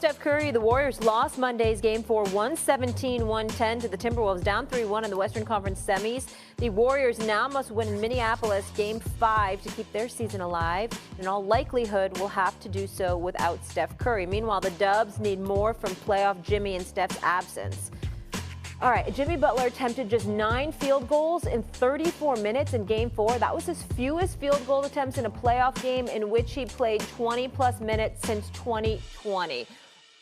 Steph Curry, the Warriors lost Monday's game for 117-110 to the Timberwolves, down 3-1 in the Western Conference semis. The Warriors now must win in Minneapolis Game 5 to keep their season alive. In all likelihood, will have to do so without Steph Curry. Meanwhile, the Dubs need more from playoff Jimmy in Steph's absence. All right, Jimmy Butler attempted just 9 field goals in 34 minutes in Game 4. That was his fewest field goal attempts in a playoff game in which he played 20-plus minutes since 2020.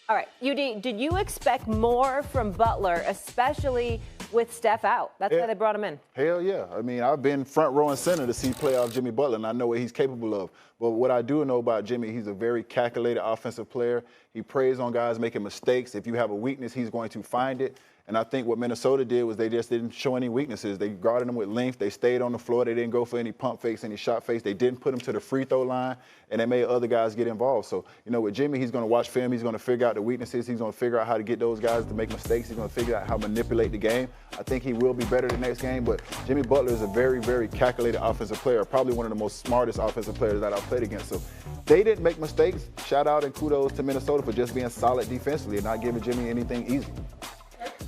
All right, UD, did you expect more from Butler, especially with Steph out? That's why they brought him in. Hell yeah. I mean, I've been front row and center to see playoff Jimmy Butler, and I know what he's capable of. But what I do know about Jimmy, he's a very calculated offensive player. He preys on guys making mistakes. If you have a weakness, he's going to find it. And I think what Minnesota did was they just didn't show any weaknesses. They guarded him with length. They stayed on the floor. They didn't go for any pump fakes, any shot fakes. They didn't put him to the free throw line, and they made other guys get involved. So, you know, with Jimmy, he's going to watch film. He's going to figure out the weaknesses. He's going to figure out how to get those guys to make mistakes. He's going to figure out how to manipulate the game. I think he will be better the next game. But Jimmy Butler is a very, very calculated offensive player, probably one of the most smartest offensive players that I've played against. So they didn't make mistakes. Shout out and kudos to Minnesota for just being solid defensively and not giving Jimmy anything easy.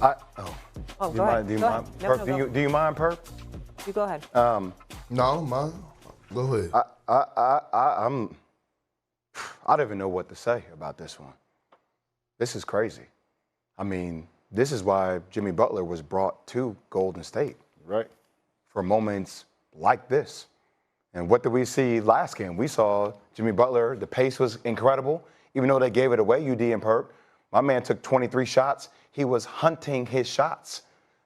Do you mind, Perp? Do you mind, Perp? You go ahead. No, man. Go ahead. I don't even know what to say about this one. This is crazy. I mean, this is why Jimmy Butler was brought to Golden State. Right. For moments like this. And what did we see last game? We saw Jimmy Butler, the pace was incredible. Even though they gave it away, UD and Perp, my man took 23 shots. He was hunting his shots.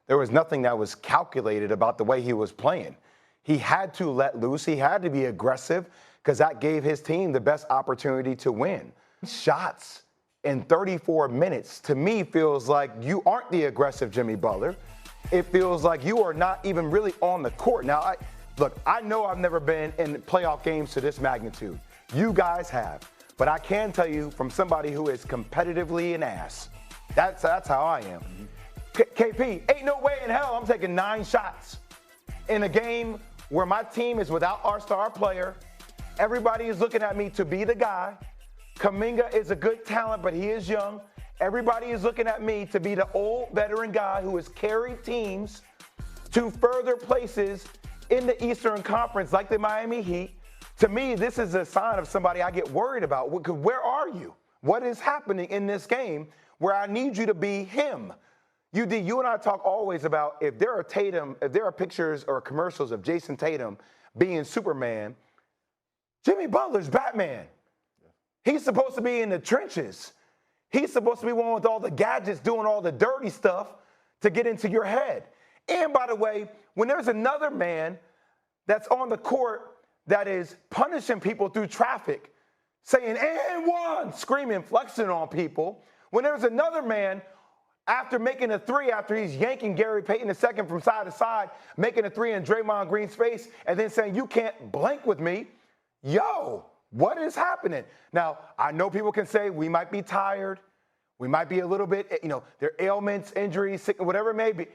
There was nothing that was calculated about the way he was playing. He had to let loose. He had to be aggressive because that gave his team the best opportunity to win. Shots in 34 minutes, to me, feels like you aren't the aggressive Jimmy Butler. It feels like you are not even really on the court. Now, I know I've never been in playoff games to this magnitude. You guys have. But I can tell you from somebody who is competitively an ass, that's how I am. KP, ain't no way in hell I'm taking 9 shots in a game where my team is without our star player. Everybody is looking at me to be the guy. Kuminga is a good talent, but he is young. Everybody is looking at me to be the old veteran guy who has carried teams to further places in the Eastern Conference like the Miami Heat. To me, this is a sign of somebody I get worried about. Where are you? What is happening in this game where I need you to be him? UD, you and I talk always about if there are pictures or commercials of Jason Tatum being Superman, Jimmy Butler's Batman. He's supposed to be in the trenches. He's supposed to be one with all the gadgets doing all the dirty stuff to get into your head. And by the way, when there's another man that's on the court that is punishing people through traffic, saying, and one, screaming, flexing on people, when there's another man after making a 3, after he's yanking Gary Payton II from side to side, making a 3 in Draymond Green's face, and then saying, you can't blank with me. Yo, what is happening? Now, I know people can say we might be tired. We might be a little bit, there are ailments, injuries, sickness, whatever it may be.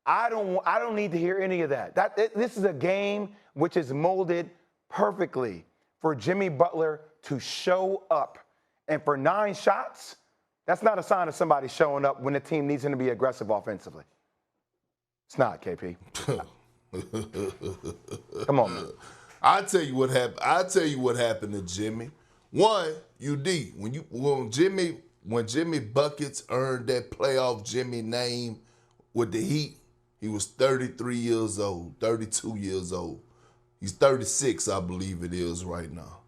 I don't need to hear any of that. This is a game which is molded perfectly for Jimmy Butler to show up. And for 9 shots, that's not a sign of somebody showing up when the team needs him to be aggressive offensively. It's not, KP. Come on, man. I'll tell you what happened to Jimmy. One, UD, when Jimmy Buckets earned that playoff Jimmy name with the Heat, he was 33 years old, 32 years old. He's 36, I believe it is right now.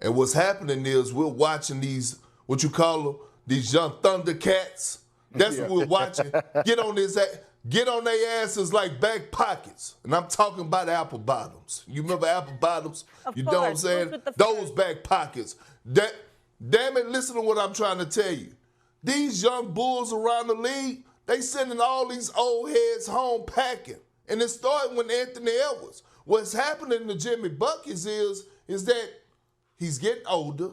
And what's happening is we're watching these, what you call them, these young Thundercats. That's what we're watching. Get on their asses like back pockets. And I'm talking about apple bottoms. You remember apple bottoms? You know what I'm saying? Those back pockets. Damn it, listen to what I'm trying to tell you. These young bulls around the league, they sending all these old heads home packing. And it started with Anthony Edwards. What's happening to Jimmy Buckets is that he's getting older,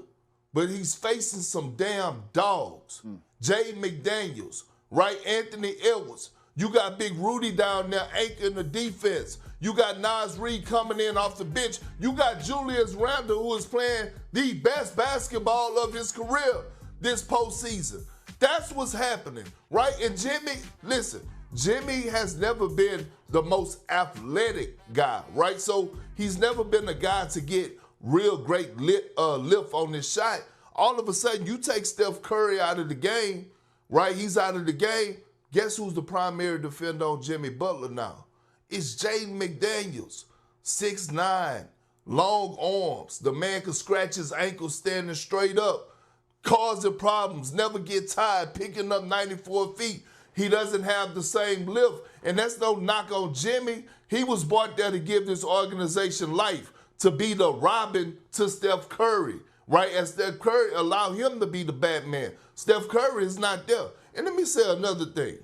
but he's facing some damn dogs. Jayden McDaniels, right? Anthony Edwards. You got Big Rudy down there anchoring the defense. You got Naz Reid coming in off the bench. You got Julius Randle, who is playing the best basketball of his career. this postseason. That's what's happening, right? And Jimmy, listen, Jimmy has never been the most athletic guy, right? So he's never been a guy to get real great lift on his shot. All of a sudden, you take Steph Curry out of the game, right? He's out of the game. Guess who's the primary defender on Jimmy Butler now? It's Jayden McDaniels, 6'9", long arms. The man can scratch his ankle standing straight up, causing problems, never get tired, picking up 94 feet. He doesn't have the same lift, and that's no knock on Jimmy. He was brought there to give this organization life, to be the Robin to Steph Curry, right? And Steph Curry allow him to be the Batman. Steph Curry is not there. And let me say another thing.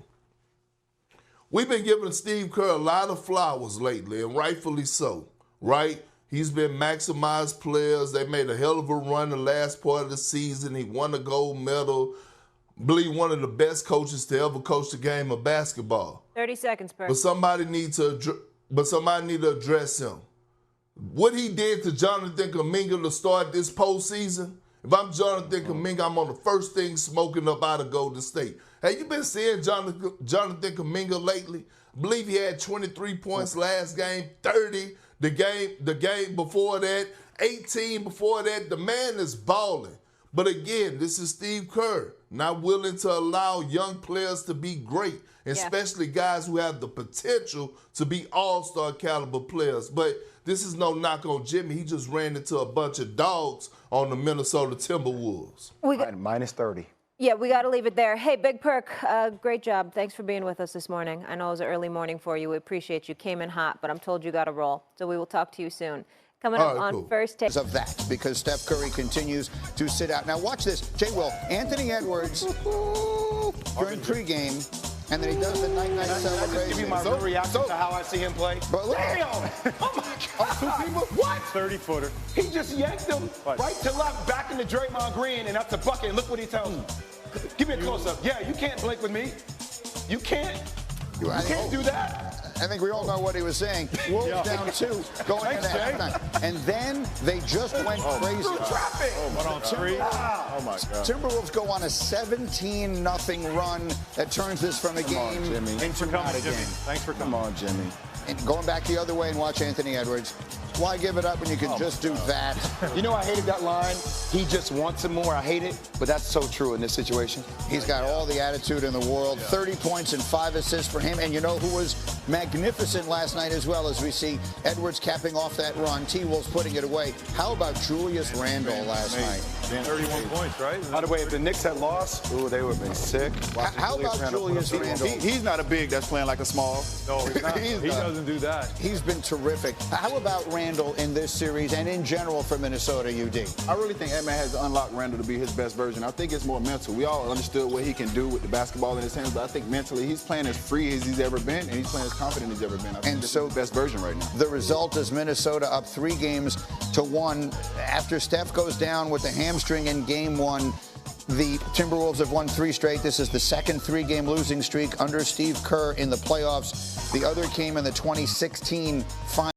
We've been giving Steve Kerr a lot of flowers lately, and rightfully so, right? He's been maximized players. They made a hell of a run the last part of the season. He won a gold medal. I believe one of the best coaches to ever coach the game of basketball. 30 seconds, per. But somebody need to address him. What he did to Jonathan Kuminga to start this postseason, if I'm Jonathan Kuminga, I'm on the first thing smoking up out of Golden State. Have you been seeing Jonathan Kuminga lately? I believe he had 23 points last game, 30 the game before that, 18 before that. The man is balling. But again, this is Steve Kerr, not willing to allow young players to be great, especially guys who have the potential to be all-star caliber players. But this is no knock on Jimmy. He just ran into a bunch of dogs on the Minnesota Timberwolves. Minus 30. Yeah, we got to leave it there. Hey, Big Perk, great job. Thanks for being with us this morning. I know it was an early morning for you. We appreciate you. Came in hot, but I'm told you got to roll. So we will talk to you soon. Coming up on First Take. Of that, because Steph Curry continues to sit out. Now watch this. Jay Will, Anthony Edwards during pregame, and then he does the night-night celebration. I'll just give you my real reaction to how I see him play. But look, damn! Oh my God! Two people? What? 30-footer. He just yanked him right to left, back into Draymond Green, and that's a bucket. And look what he tells him. Give me a close-up. Yeah, you can't blink with me. You can't. You can't do that. I think we all know what he was saying. Wolves down 2 going into halftime. And then they just went crazy. Oh, 3. Oh, my God. Timberwolves go on a 17-0 run that turns this from a game into not a game. Thanks for coming. Come on, Jimmy. And going back the other way and watch Anthony Edwards. Why give it up when you can just do that? You know, I hated that line. He just wants it more. I hate it, but that's so true in this situation. He's got all the attitude in the world. 30 points and 5 assists for him. And you know who was magnificent last night as well, as we see Edwards capping off that run. T-Wolves putting it away. How about Julius Randle last night? 31 points, right? By the way, if the Knicks had lost, they would have been sick. How about Julius Randle? He's not a big that's playing like a small. No, he's not. He doesn't do that. He's been terrific. How about Randle in this series and in general for Minnesota, UD? I really think Edman has unlocked Randle to be his best version. I think it's more mental. We all understood what he can do with the basketball in his hands, but I think mentally he's playing as free as he's ever been, and he's playing as confident as he's ever been. I think this is his best version right now. The result is Minnesota up 3-1 after Steph goes down with the hamstring in Game 1. The Timberwolves have won 3 straight. This is the second 3-game losing streak under Steve Kerr in the playoffs. The other came in the 2016 finals.